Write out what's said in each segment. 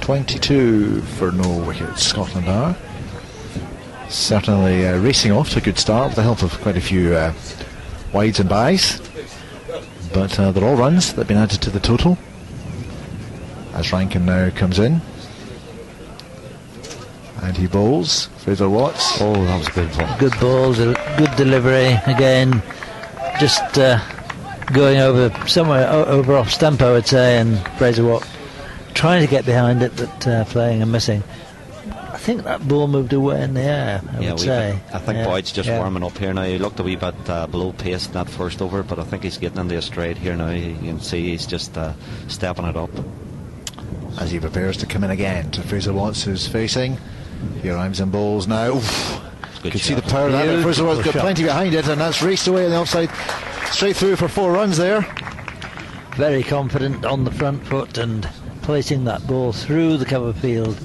22 for no wickets, Scotland are. Certainly racing off to a good start with the help of quite a few wides and byes. But they're all runs that have been added to the total. As Rankin now comes in. And he bowls. Fraser Watts. Oh, that was a good ball. Good balls, good delivery. Again, just going over somewhere over off stump, I would say, and Fraser Watts trying to get behind it, but playing and missing. I think that ball moved away in the air, I would say. I think Boyd's just warming up here now. He looked a wee bit below pace in that first over, but I think he's getting into a stride here now. You can see he's just stepping it up. As he prepares to come in again to Fraser Watts, who's facing. Here Imes and bowls now. You can see the power of that. Fraser Watts got plenty behind it, and that's raced away on the offside. Straight through for 4 runs there. Very confident on the front foot and placing that ball through the cover field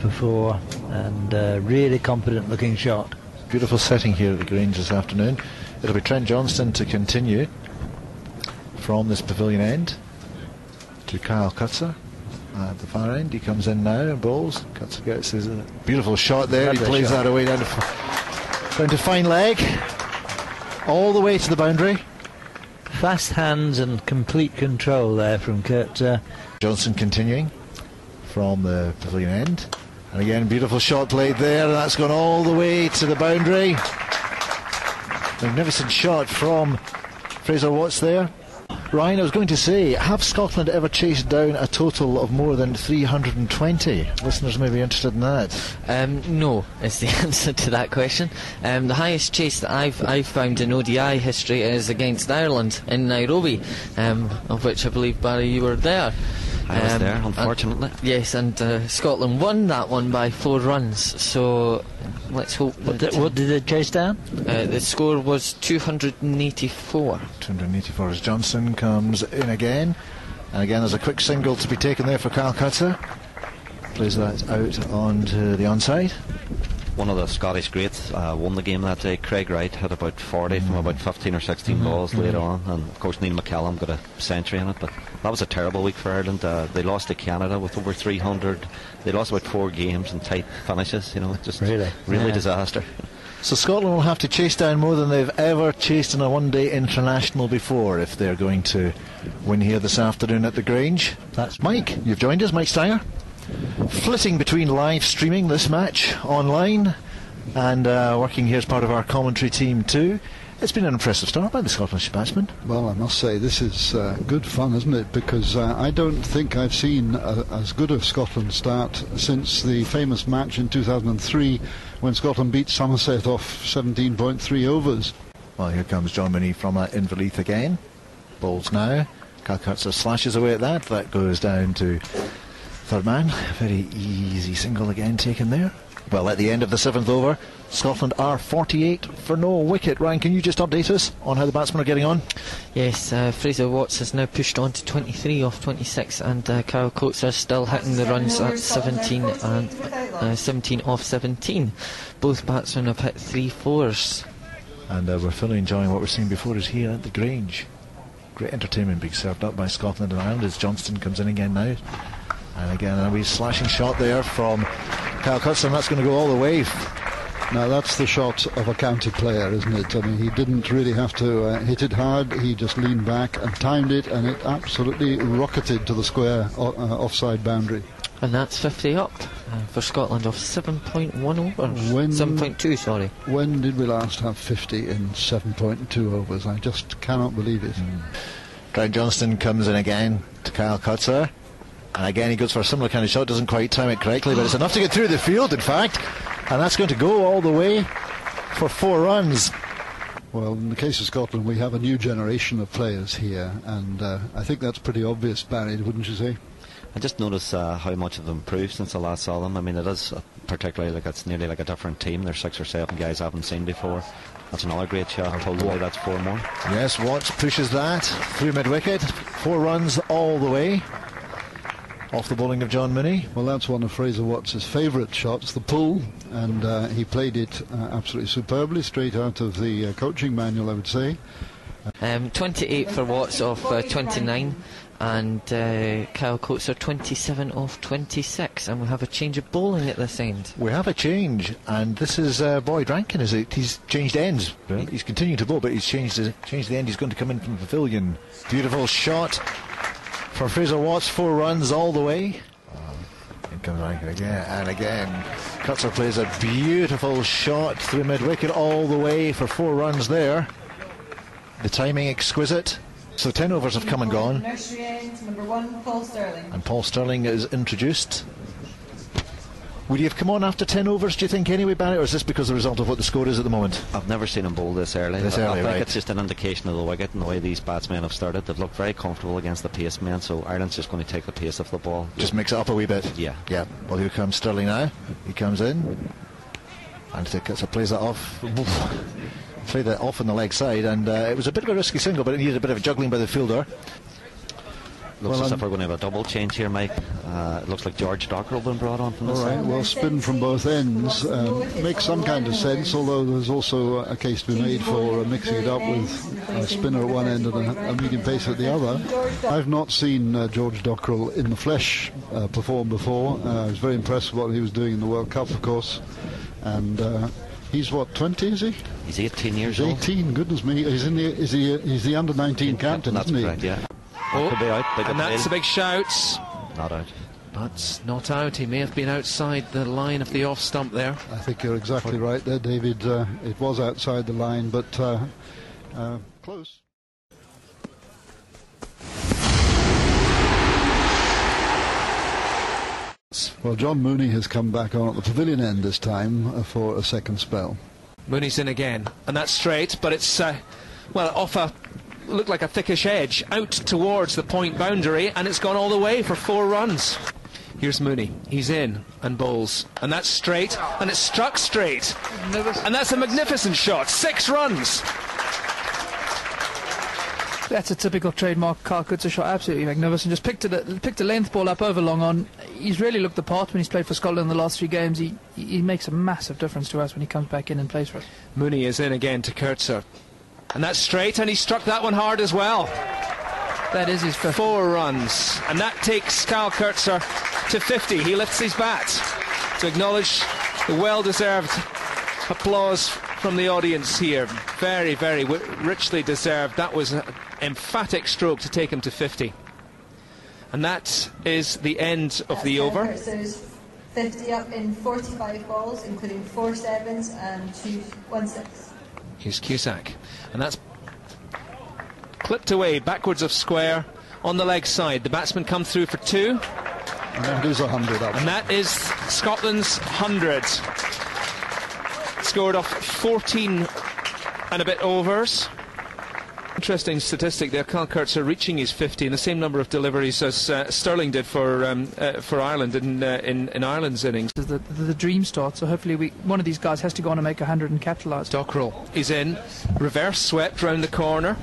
before, and really confident looking shot. Beautiful setting here at the Grange this afternoon. It'll be Trent Johnston to continue from this pavilion end to Kyle Cutser at the far end. He comes in now and bowls. Cutser gets his beautiful shot there. He plays that away down to fine leg, all the way to the boundary. Fast hands and complete control there from Cutser. Johnson continuing from the pavilion end, and again beautiful shot played there, and that's gone all the way to the boundary. Magnificent shot from Fraser Watts there. Ryan, I was going to say, have Scotland ever chased down a total of more than 320? Listeners may be interested in that. No, is the answer to that question. The highest chase that I've found in ODI history is against Ireland in Nairobi, of which I believe, Barry, you were there. I was there, unfortunately. Yes, and Scotland won that one by 4 runs, so let's hope. What did it chase down? The score was 284. 284 as Johnson comes in again, and again there's a quick single to be taken there for Kyle Cutser. Plays that out onto the onside. One of the Scottish greats won the game that day. Craig Wright had about 40 from about 15 or 16 balls later on, and of course Neil McCallum got a century in it. But that was a terrible week for Ireland. They lost to Canada with over 300. They lost about 4 games and tight finishes. You know, just really disaster. So Scotland will have to chase down more than they've ever chased in a one-day international before if they're going to win here this afternoon at the Grange. That's Mike. You've joined us, Mike Steyer. Flitting between live streaming this match online and working here as part of our commentary team too. It's been an impressive start by the Scottish batsmen. Well, I must say this is good fun, isn't it? Because I don't think I've seen as good a Scotland start since the famous match in 2003 when Scotland beat Somerset off 17.3 overs. Well, here comes John Mooney from Inverleith again. Bowls now. Kyle Cutser slashes away at that. That goes down to third man. Very easy single again taken there. Well, at the end of the 7th over, Scotland are 48 for no wicket. Ryan, can you just update us on how the batsmen are getting on? Yes, Fraser Watts has now pushed on to 23 off 26, and Kyle Cutser still hitting the runs at 17 and 17 off 17. Both batsmen have hit 3 fours. And we're fully enjoying what we're seeing before us here at the Grange. Great entertainment being served up by Scotland and Ireland as Johnston comes in again now. And again a wee slashing shot there from Kyle Cutser, and that's going to go all the way. Now that's the shot of a county player, isn't it? I mean, he didn't really have to hit it hard. He just leaned back and timed it, and it absolutely rocketed to the square offside boundary. And that's 50 up for Scotland off 7.1 overs. 7.2, sorry. When did we last have 50 in 7.2 overs? I just cannot believe it. Trent Johnston comes in again to Kyle Cutser. And again he goes for a similar kind of shot, doesn't quite time it correctly, but it's enough to get through the field in fact, and that's going to go all the way for 4 runs. Well, in the case of Scotland we have a new generation of players here, and I think that's pretty obvious, Barry, wouldn't you say? I just noticed how much have improved since I last saw them. I mean, it is particularly like it's nearly like a different team. There's 6 or 7 guys I haven't seen before. That's another great shot. Pulled away, that's 4 more. Yes, Watts pushes that through mid-wicket. 4 runs all the way off the bowling of John Mooney. Well, that's one of Fraser Watts' favourite shots, the pull, and he played it absolutely superbly, straight out of the coaching manual, I would say. 28 for Watts off 29, and Kyle Coates are 27 off 26, and we have a change of bowling at this end. We have a change, and this is Boyd Rankin. He's changed ends. He's continuing to bowl, but he's changed the end. He's going to come in from the pavilion. Beautiful shot for Fraser Watts, 4 runs all the way. In comes Rankin again and again. Kurtzer plays a beautiful shot through mid-wicket all the way for 4 runs there. The timing exquisite. So 10 overs have come and gone. Nursery end, number 1, Paul Sterling. And Paul Sterling is introduced. Would you have come on after 10 overs, do you think, anyway, Barry, or is this because of the result of what the score is at the moment? I've never seen him bowl this early. I think it's just an indication of the wicket and the way these batsmen have started. They've looked very comfortable against the pace men, so Ireland's just going to take the pace of the ball. Just mix it up a wee bit. Yeah. Well, here comes Sterling now. He comes in and plays that off. Played that off on the leg side, and it was a bit of a risky single, but it needed a bit of juggling by the fielder. Looks as if we're going to have a double change here, Mike. It looks like George Dockrell been brought on from this side. Well, spin from both ends makes some kind of sense, although there's also a case to be made for mixing it up with a spinner at one end and a medium pace at the other. I've not seen George Dockrell in the flesh perform before. I was very impressed with what he was doing in the World Cup, of course, and he's what, 20, is he? He's 18 years old. 18, goodness me. He's the under-19 captain, that's isn't he? Correct, yeah. Oh, Could be out, and that's a big shout. Not out. But not out. He may have been outside the line of the off stump there. I think you're exactly right there, David. It was outside the line, but close. Well, John Mooney has come back on at the pavilion end this time for a second spell. Mooney's in again, and that's straight, but it's off a looked like a thickish edge out towards the point boundary, and it's gone all the way for 4 runs. Here's Mooney. He's in and bowls, and that's straight, and it's struck straight, and that's a magnificent shot. 6 runs. That's a typical trademark Kyle Coates shot, absolutely magnificent. Just picked a length ball up over long on. He's really looked the part when he's played for Scotland in the last 3 games. He makes a massive difference to us when he comes back in and plays for us. Mooney is in again to Kurtzer, and that's straight, and he struck that one hard as well. That is his 4 runs, and that takes Kyle Kurtzer to 50. He lifts his bat to acknowledge the well-deserved applause from the audience here. Very, very richly deserved. That was an emphatic stroke to take him to 50. And that is the end of the over. Kurtzer's 50 up in 45 balls, including 4 sevens and 2 1/6. Here's Cusack, and that's clipped away backwards of square on the leg side. The batsmen come through for 2. And that is 100 up. And that is Scotland's 100. Scored off 14 and a bit overs. Interesting statistic there. Kyle Kurtzer reaching his 50 in the same number of deliveries as Sterling did for Ireland in Ireland's innings. The dream starts, so hopefully one of these guys has to go on and make 100 and capitalise. Dockrell is in, reverse swept round the corner.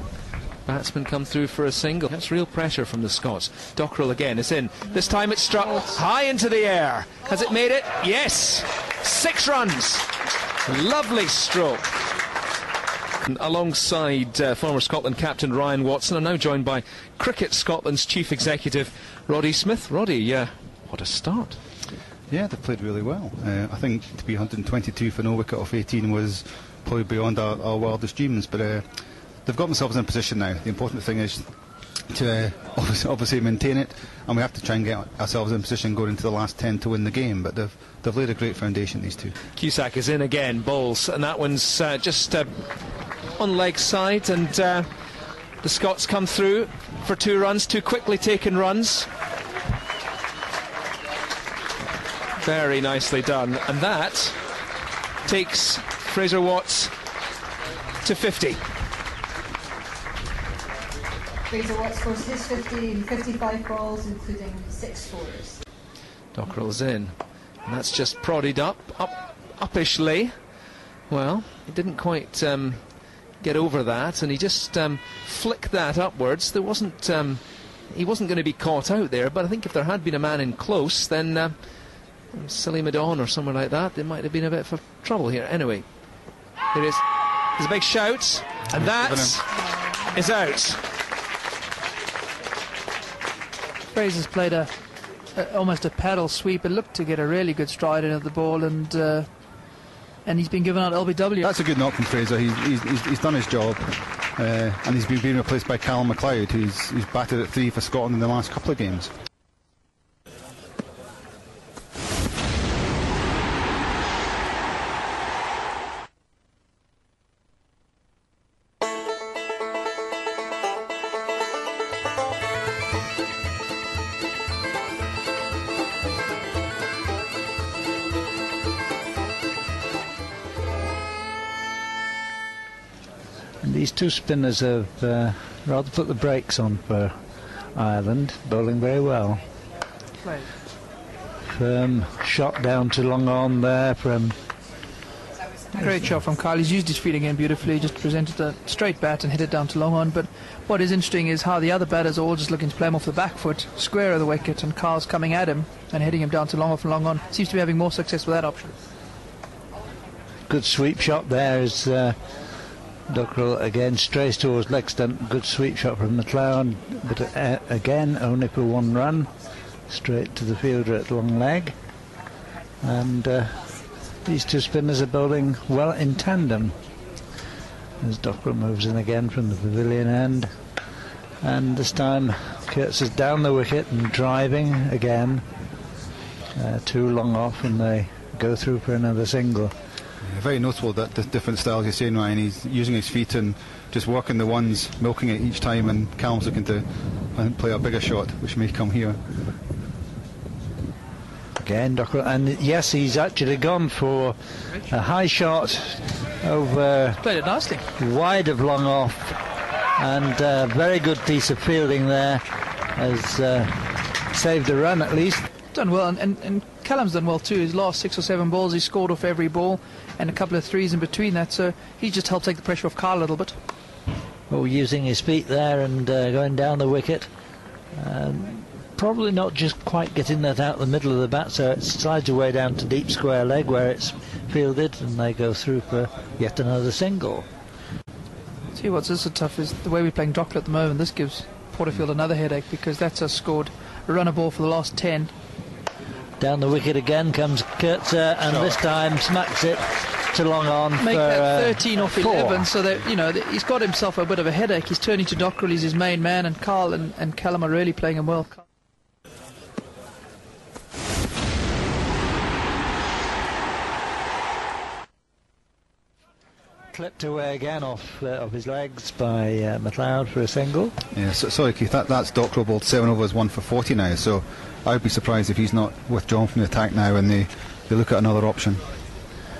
Batsmen come through for a single. That's real pressure from the Scots. Dockrell again is in. This time it's struck high into the air. Has it made it? Yes! 6 runs. Lovely stroke. Alongside former Scotland captain Ryan Watson, I'm now joined by Cricket Scotland's chief executive Roddy Smith. Roddy, what a start. Yeah, they played really well. I think to be 122 for no wicket off 18 was probably beyond our wildest dreams, but they've got themselves in a position now. The important thing is to obviously maintain it, and we have to try and get ourselves in position going into the last 10 to win the game, but they've laid a great foundation, these two. Cusack is in again, bowls, and that one's just on leg side, and the Scots come through for 2 runs, 2 quickly taken runs. Very nicely done, and that takes Fraser Watts to 50. Fraser Watts scores his 50 in 55 balls, including 6 fours. Dockrell's in, and that's just prodded uppishly. Well, he didn't quite get over that, and he just flicked that upwards. There wasn't he wasn't going to be caught out there, but I think if there had been a man in close, then Silly Madon or somewhere like that, there might have been a bit of trouble here. Anyway, there is. There's a big shout, and that's is out. Fraser's played almost a paddle sweep. It looked to get a really good stride into the ball, and he's been given out LBW. That's a good knock from Fraser. He's done his job, and he's been being replaced by Callum MacLeod, who's batted at 3 for Scotland in the last couple of games. These two spinners have rather put the brakes on for Ireland, bowling very well. Firm shot down to long on there from... Great shot from Kyle. He's used his feet again beautifully, just presented a straight bat and hit it down to long on. But what is interesting is how the other batters are all just looking to play him off the back foot, square of the wicket, and Kyle's coming at him and hitting him down to long off and long on. Seems to be having more success with that option. Good sweep shot there is... Dockrell again strays towards leg stump. Good sweep shot from MacLeod, but again only for 1 run, straight to the fielder at long leg. And these two spinners are bowling well in tandem as Dockrell moves in again from the pavilion end, and this time Kurtz is down the wicket and driving again, 2 long off, and they go through for another single. Very notable that the different styles you're saying, Ryan. He's using his feet and just working the ones, milking it each time, and Callum's looking to play a bigger shot, which may come here. Again, Dockrell, and yes, he's actually gone for a high shot over... Played it nicely. Wide of long off, and very good piece of fielding there, has saved a run at least. Done well, and Callum's done well too. His last 6 or 7 balls, he scored off every ball, and a couple of threes in between that, so he just helped take the pressure off Kyle a little bit. Well, using his feet there and going down the wicket. Probably not just quite getting that out the middle of the bat, so it slides away down to deep square leg where it's fielded, and they go through for yet another single. See what's this so tough is the way we're playing Dockrell at the moment. This gives Porterfield another headache, because that's us scored a runner ball for the last 10. Down the wicket again comes Kurtzer, and this time smacks it to long on. Make for, that 13 off 4. 11, so that he's got himself a bit of a headache. He's turning to Dockrell, he's his main man, and Carl and Callum are really playing him well. Clipped away again off his legs by MacLeod for a single. Yeah, sorry Keith, that's Dockrell bowled 7 overs, 1 for 40 now, so I would be surprised if he's not withdrawn from the attack now and they look at another option.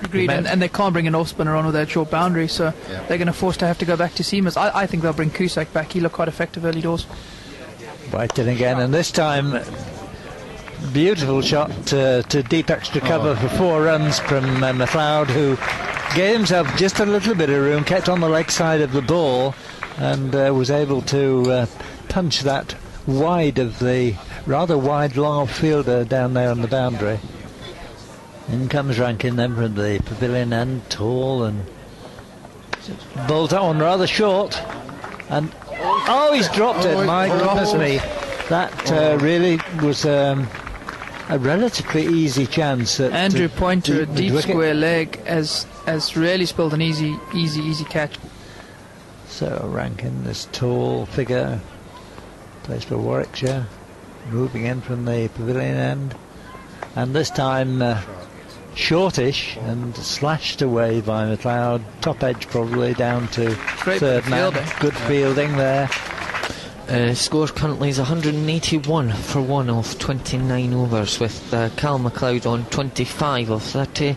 Agreed, and they can't bring an off-spinner on with that short boundary, so they're going to force to have to go back to seamers. I think they'll bring Cusack back. He looked quite effective early doors. Right in again, and this time beautiful shot to deep extra cover for 4 runs from MacLeod, who gave himself just a little bit of room, kept on the leg side of the ball, and was able to punch that wide of the rather wide long off fielder down there on the boundary. In comes Rankin then from the pavilion end, tall, and bowled on rather short, and he's dropped it. My goodness me, that really was a relatively easy chance. Andrew Pointer, a deep square leg, has really spilled an easy catch. So Rankin, this tall figure, plays for Warwickshire, moving in from the pavilion end, and this time shortish and slashed away by MacLeod, top edge probably down to third man. Good fielding there. Score currently is 181 for 1 off 29 overs, with Cal MacLeod on 25 of 30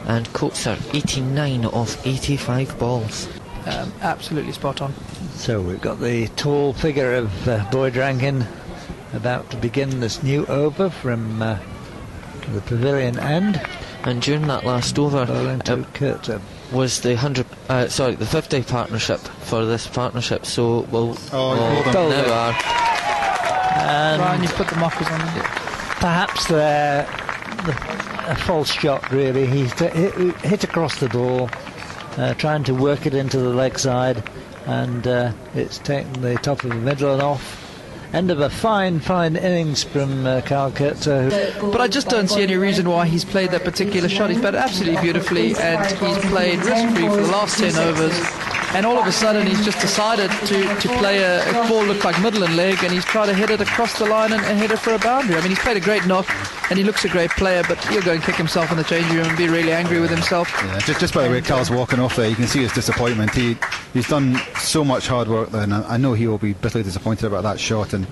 and Coates 89 of 85 balls. Absolutely spot on. So we've got the tall figure of Boyd Rankin about to begin this new over from the pavilion end. And during that last over was the 50 partnership for this partnership. So we'll now are. Ryan, you put the markers on. Perhaps a false shot. Really, he hit across the ball, trying to work it into the leg side, and it's taken the top of the middle and off. End of a fine innings from Carl Kurtzer. But I just don't see any reason why he's played that particular shot. He's batted absolutely beautifully, and he's played risk-free for the last 10 overs. And all of a sudden he's just decided to play a ball looked like middle and leg, and he's tried to hit it across the line and hit it for a boundary. I mean, he's played a great knock and he looks a great player, but he'll go and kick himself in the changing room and be really angry with himself. Yeah, just by the way Carl's walking off there, you can see his disappointment. He's done so much hard work there, and I know he will be bitterly disappointed about that shot. And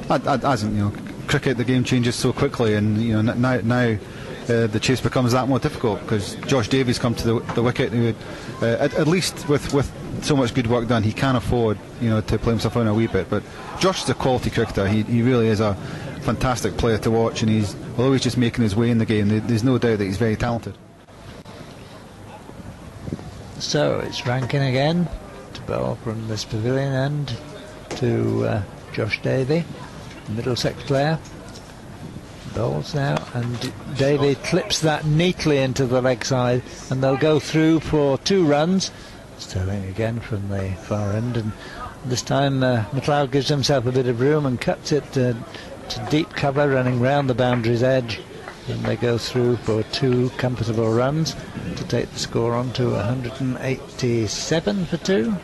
as you know, cricket, the game changes so quickly, and you know now the chase becomes that more difficult because Josh Davies come to the wicket. Who at least with so much good work done, he can afford to play himself on a wee bit. But Josh is a quality cricketer. He really is a fantastic player to watch, and although he's just making his way in the game, there's no doubt that he's very talented. So it's Rankin again to bowl from this pavilion end to Josh Davey, Middlesex player. Bowls now, and Davey clips that neatly into the leg side, and they'll go through for 2 runs. Sterling again from the far end, and this time McLeod gives himself a bit of room and cuts it to deep cover, running round the boundary's edge, and they go through for 2 comfortable runs to take the score on to 187 for 2.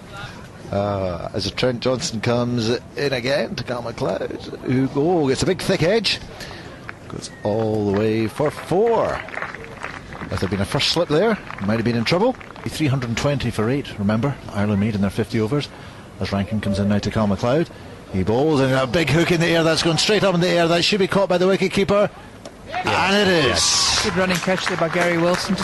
As Trent Johnson comes in again to Cal McLeod, who gets a big thick edge, goes all the way for 4. If there'd been a first slip there, he might have been in trouble. 320 for 8, remember, Ireland made in their 50 overs. As Rankin comes in now to Cal McLeod, he bowls, and a big hook in the air that's gone straight up in the air. That should be caught by the wicket-keeper, and it is. Good running catch there by Gary Wilson.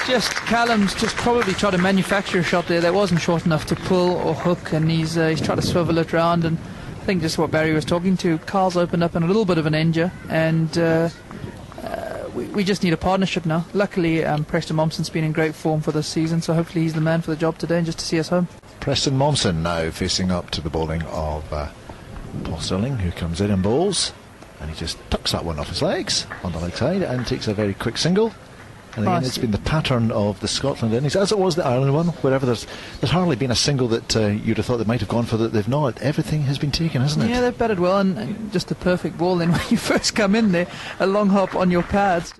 Just Callum's just probably tried to manufacture a shot there that wasn't short enough to pull or hook, and he's tried to swivel it round. And I think just what Barry was talking to, Carl's opened up in a little bit of an injure, and we just need a partnership now. Luckily, Preston Momsen's been in great form for this season, so hopefully he's the man for the job today and just to see us home. Preston Momsen now facing up to the bowling of Paul Stirling, who comes in and bowls, and he just tucks that one off his legs on the leg side and takes a very quick single. And again, it's been the pattern of the Scotland innings, as it was the Ireland one, wherever there's hardly been a single that you'd have thought they might have gone for that they've not. Everything has been taken, hasn't it? Yeah, they've batted well, and just the perfect ball then when you first come in there, a long hop on your pads.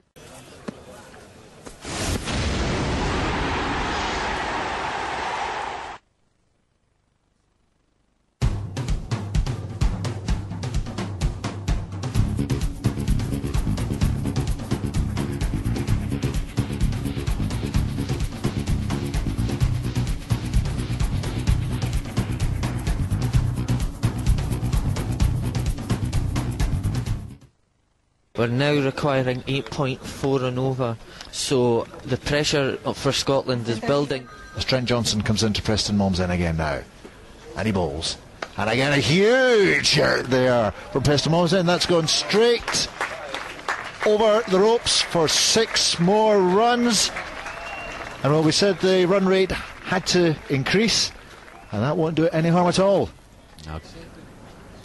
We're now requiring 8.4 and over, so the pressure for Scotland is building. As Trent Johnson comes into Preston Momsen again now, and he bowls, and again a huge hit there from Preston Momsen. That's gone straight over the ropes for 6 more runs. And well, we said the run rate had to increase, and that won't do it any harm at all. No.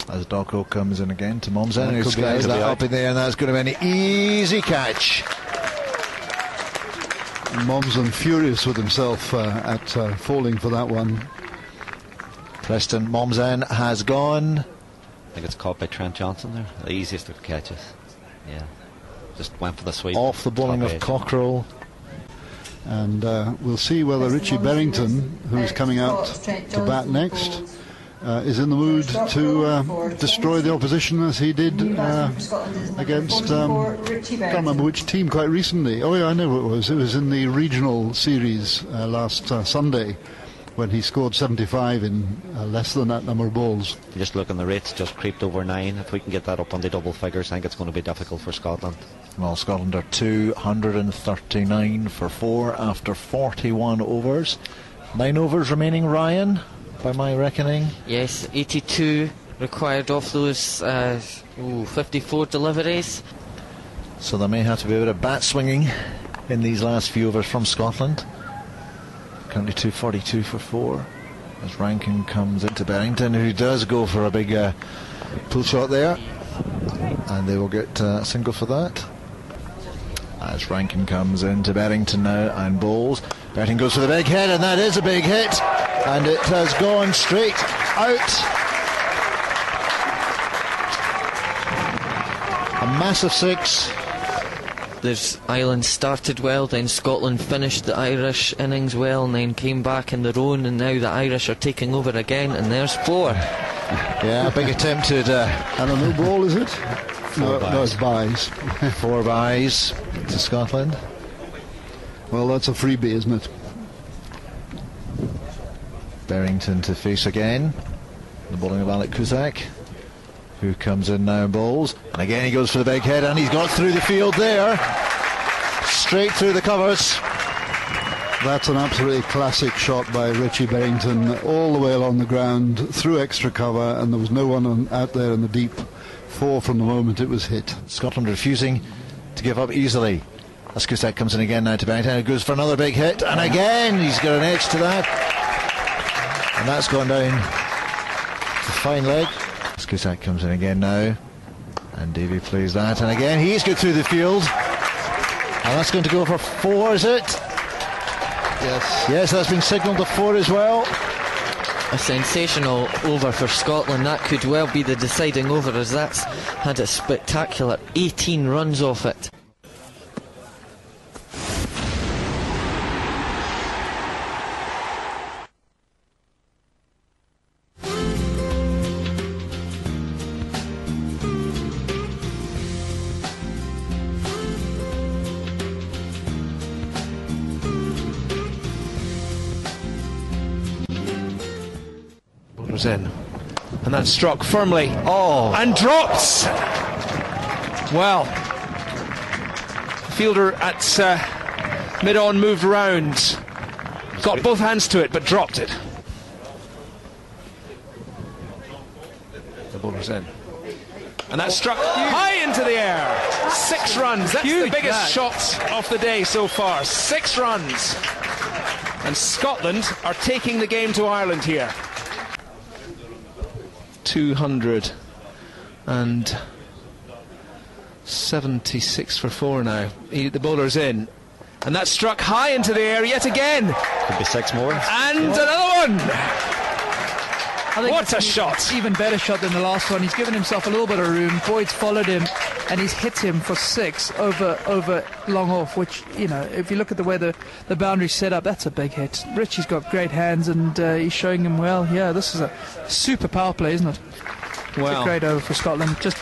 As Docko comes in again to Momsen, who skies that up in there, and that's going to be an easy catch. Momsen furious with himself at falling for that one. Preston Momsen has gone. I think it's caught by Trent Johnson there. The easiest of catches. Yeah. Just went for the sweep. Off the bowling of Cockerell. And we'll see whether Richie Berrington, who's coming out to bat next, is in the mood to destroy the opposition as he did against, I can't remember which team quite recently. Oh yeah, I know what it was. It was in the regional series last Sunday, when he scored 75 in less than that number of balls. Just look, and the rate's just creeped over 9. If we can get that up on the double figures, I think it's going to be difficult for Scotland. Well, Scotland are 239 for 4 after 41 overs. 9 overs remaining, Ryan, by my reckoning. Yes, 82 required off those 54 deliveries. So there may have to be a bit of bat swinging in these last few overs from Scotland. Currently 242 for 4 as Rankin comes into Berrington, who does go for a big pull shot there, and they will get a single for that. As Rankin comes into Berrington now and bowls, Berrington goes for the big hit, and that is a big hit. and it has gone straight out. A massive 6. There's Ireland started well, then Scotland finished the Irish innings well, and then came back in their own, and now the Irish are taking over again, and there's 4. Yeah, a big attempt at And a no ball, is it? No, it's byes. 4 byes to Scotland. Well, that's a freebie, isn't it? Berrington to face again. The bowling of Alec Cusack, who comes in now and bowls. And again he goes for the big hit, and he's got through the field there. Straight through the covers. That's an absolutely classic shot by Richie Berrington, all the way along the ground, through extra cover, and there was no one out there in the deep 4 from the moment it was hit. Scotland refusing to give up easily. As Cusack comes in again now to Berrington, and goes for another big hit, and again he's got an edge to that. And that's gone down the fine leg. As Cusack comes in again now, and Davey plays that, and again he's good through the field. And that's going to go for 4, is it? Yes. Yes, that's been signalled to 4 as well. A sensational over for Scotland. That could well be the deciding over, as that's had a spectacular 18 runs off it. In, and that's struck firmly and dropped. Well, the fielder at mid-on moved round, got both hands to it, but dropped it. The bowler's in, and that's struck high into the air. 6 runs. That's the biggest shot of the day so far. 6 runs, and Scotland are taking the game to Ireland here. 276 for 4 now. The bowler's in, and that's struck high into the air yet again. Could be 6 more. And another one. I think What a shot! Even better shot than the last one. He's given himself a little bit of room. Boyd's followed him, and he's hit him for 6 over long off, which, you know, if you look at the way the boundary's set up, that's a big hit. Richie's got great hands, and he's showing him well. Yeah, this is a super power play, isn't it? Wow. It's a great over for Scotland. Just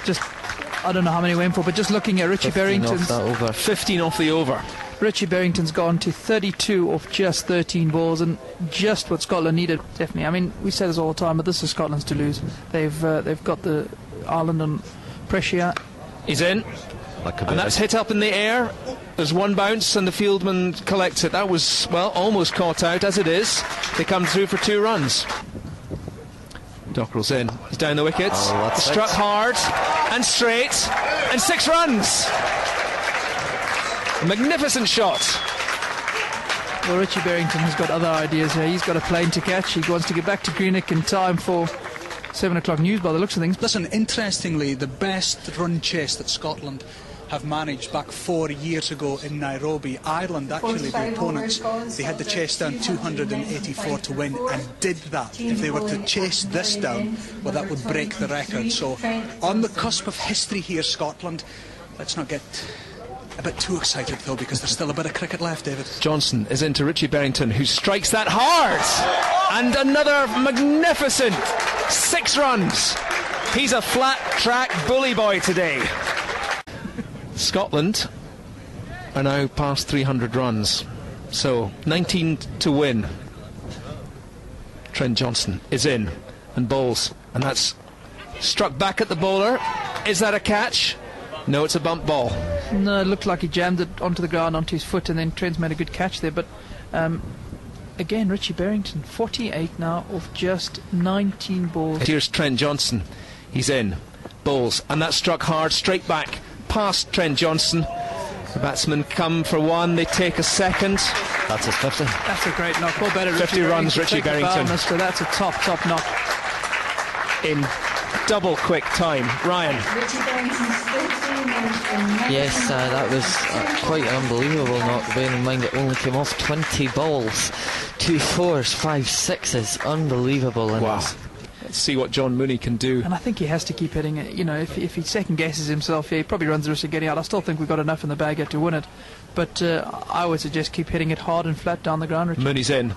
I don't know how many went for, but just looking at Richie 15 Berrington's... off that over. 15 off the over. Richie Berrington's gone to 32 off just 13 balls, and just what Scotland needed, definitely. I mean, we say this all the time, but this is Scotland's to lose. They've got the Ireland on pressure. He's in, and that's hit up in the air. There's one bounce, and the fieldman collects it. That was, well, almost caught out, as it is. They come through for 2 runs. Dockerell's in. He's down the wickets. Struck hard and straight, and 6 runs. A magnificent shot. Well, Richie Berrington has got other ideas here. He's got a plane to catch. He wants to get back to Greenock in time for 7 o'clock news by the looks of things. Listen, interestingly, the best run chase that Scotland have managed back 4 years ago in Nairobi, Ireland, actually, the opponents, they had the chase down 284 to win and did that. If they were to chase this down, well, that would break the record. So on the cusp of history here, Scotland. Let's not get a bit too excited, though, because there's still a bit of cricket left, David. Johnson is into Richie Berrington, who strikes that hard, and another magnificent 6 runs. He's a flat track bully boy today. Scotland are now past 300 runs, so 19 to win. Trent Johnson is in and bowls, and that's struck back at the bowler. Is that a catch? No, it's a bump ball. No, it looked like he jammed it onto the ground, onto his foot, and then Trent's made a good catch there. But again, Richie Berrington, 48 now off just 19 balls. Here's Trent Johnson. He's in, bowls, and that's struck hard, straight back past Trent Johnson. The batsmen come for 1, they take a second. That's his 50. That's a great knock. Well, better 50 runs, Richie Berrington. That's a top knock. In double quick time. Ryan. Yes, that was quite unbelievable, not bearing in mind it only came off 20 balls, 2 4s, 5 6s. Unbelievable. Wow. Let's see what John Mooney can do. And I think he has to keep hitting it. You know, if he second guesses himself, he probably runs the risk of getting out. I still think we've got enough in the bag yet to win it, but I would suggest keep hitting it hard and flat down the ground, Richard. Mooney's in,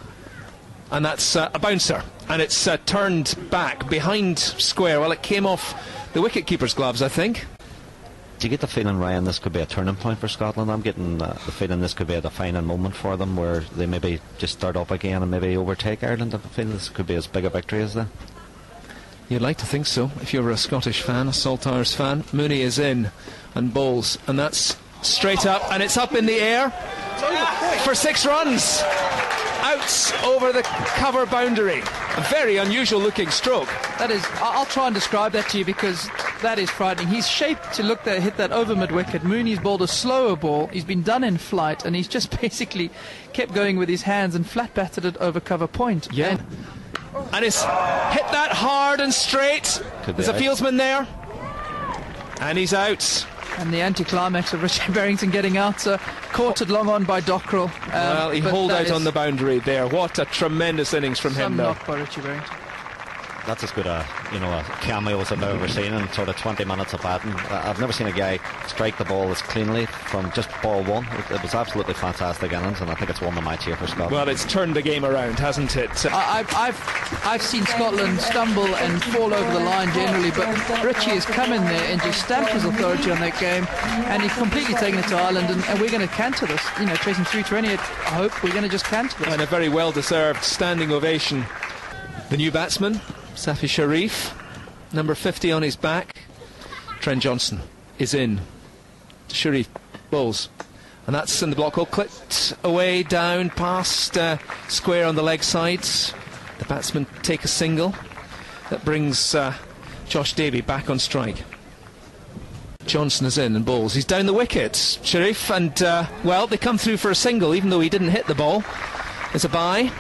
and that's a bouncer, and it's turned back behind square. Well, it came off the wicket-keeper's gloves, I think. Do you get the feeling, Ryan, this could be a turning point for Scotland? I'm getting the feeling this could be a defining moment for them, where they maybe just start up again and maybe overtake Ireland. I feel this could be as big a victory as that. You'd like to think so, if you're a Scottish fan, a Saltires fan. Mooney is in and bowls, and that's straight up, and it's up in the air for 6 runs. Out over the cover boundary. A very unusual looking stroke. That is, I'll try and describe that to you, because that is frightening. He's shaped to hit that over mid-wicket. Mooney's bowled a slower ball. He's been done in flight, and he's just basically kept going with his hands and flat batted it over cover point. Yeah. And it's hit that hard and straight. There's a fieldsman there. And he's out. And the anticlimax of Richie Berrington getting out, caught it long on by Dockrell. Well, he hauled out on the boundary there. What a tremendous innings from him, though. Knock by Richie Berrington. That's as good a cameo as I've ever seen in sort of 20 minutes of batting. I've never seen a guy strike the ball as cleanly from just ball one. It was absolutely fantastic innings, and I think it's won the match here for Scotland. Well, it's turned the game around, hasn't it? I've seen Scotland stumble and fall over the line generally, but Richie has come in there and just stamped his authority on that game, and he's completely taken it to Ireland, and we're going to canter this. You know, chasing 320, I hope we're going to just canter this. And a very well-deserved standing ovation. The new batsman, Safi Sharif, number 50 on his back. Trent Johnson is in. Sharif bowls, and that's in the block hole, clipped away down past square on the leg sides. The batsmen take a single. That brings Josh Davey back on strike. Johnson is in and bowls. He's down the wicket, Sharif, and well, they come through for a single, even though he didn't hit the ball. It's a bye.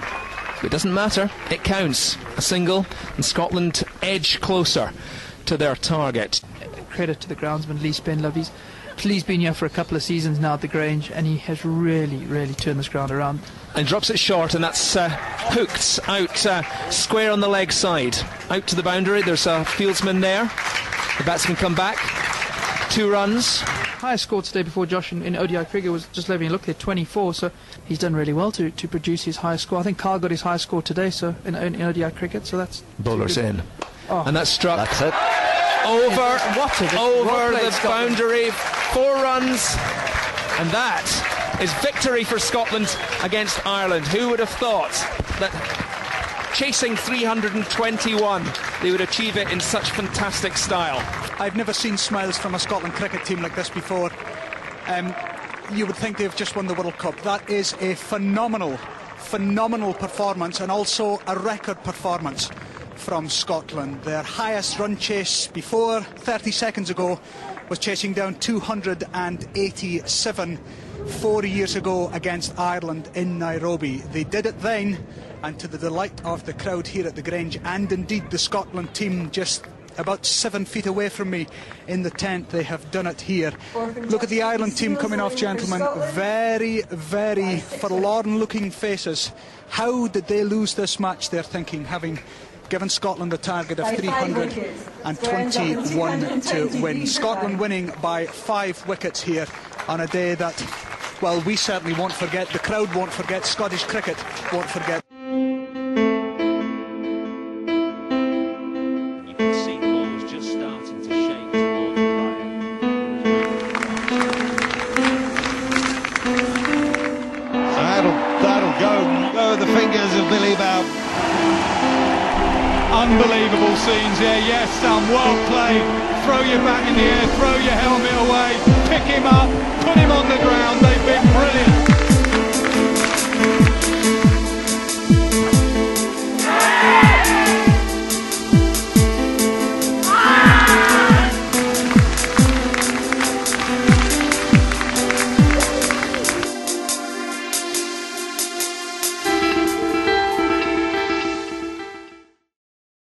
It doesn't matter, it counts. A single, and Scotland edge closer to their target. Credit to the groundsman Lee Spenlove. He's been here for a couple of seasons now at the Grange, and he has really turned this ground around. And drops it short, and that's hooked out square on the leg side. Out to the boundary, there's a fieldsman there. The batsmen come back. 2 runs. Highest score today before Josh in ODI cricket was, just letting me look there, 24, so he's done really well to produce his highest score. I think Carl got his highest score today, so in ODI cricket, so that's... Bowler's in. Oh. And that's struck. That's it. Over the boundary, 4 runs, and that is victory for Scotland against Ireland. Who would have thought that chasing 321 they would achieve it in such fantastic style? I've never seen smiles from a Scotland cricket team like this before. You would think they've just won the World Cup. That is a phenomenal performance, and also a record performance from Scotland. Their highest run chase before 30 seconds ago was chasing down 287 4 years ago against Ireland in Nairobi. They did it then, and to the delight of the crowd here at the Grange, and indeed the Scotland team just about 7 feet away from me in the tent, they have done it here. Look at the Ireland team coming off, gentlemen. Very forlorn looking faces. How did they lose this match, they're thinking, having given Scotland a target of 321 to win. Scotland winning by 5 wickets here on a day that, well, we certainly won't forget, the crowd won't forget, Scottish cricket won't forget. You can see the ball's just starting to shake towards Brian. That'll go the fingers of Billy Bow. Unbelievable scenes here. Yes, Sam, well played. Throw your bat in the air, throw your helmet away, pick him up, put him on the ground. They've been brilliant.